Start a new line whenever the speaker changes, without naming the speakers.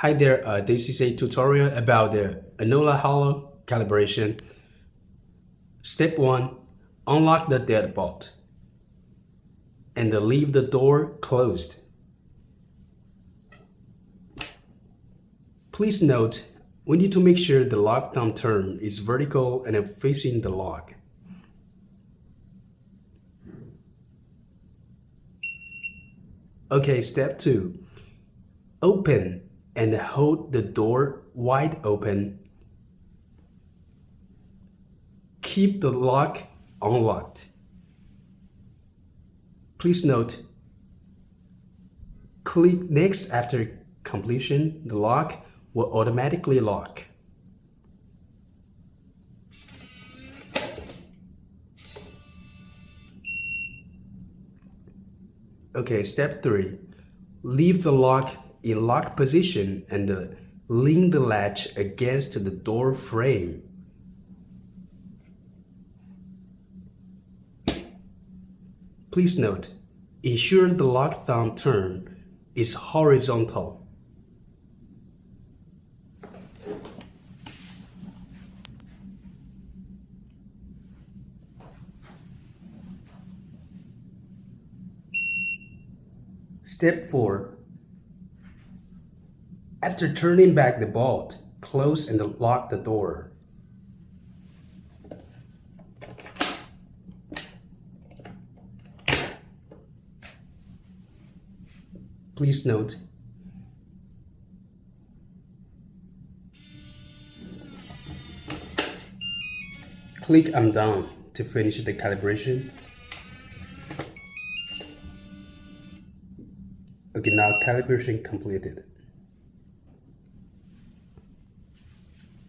Hi there, this is a tutorial about the Anona calibration. Step 1. Unlock the deadbolt and leave the door closed. Please note, we need to make sure the lock thumb turn is vertical and facing the lock. Okay, step 2. Open and hold the door wide open. Keep the lock unlocked. Please note, click next after completion. The lock will automatically lock. Okay, step 3. Leave the lock in lock position and lean the latch against the door frame. Please note, ensure the lock thumb turn is horizontal. Step 4. After turning back the bolt, close and lock the door. Please note, click I'm done to finish the calibration. Okay, now calibration completed.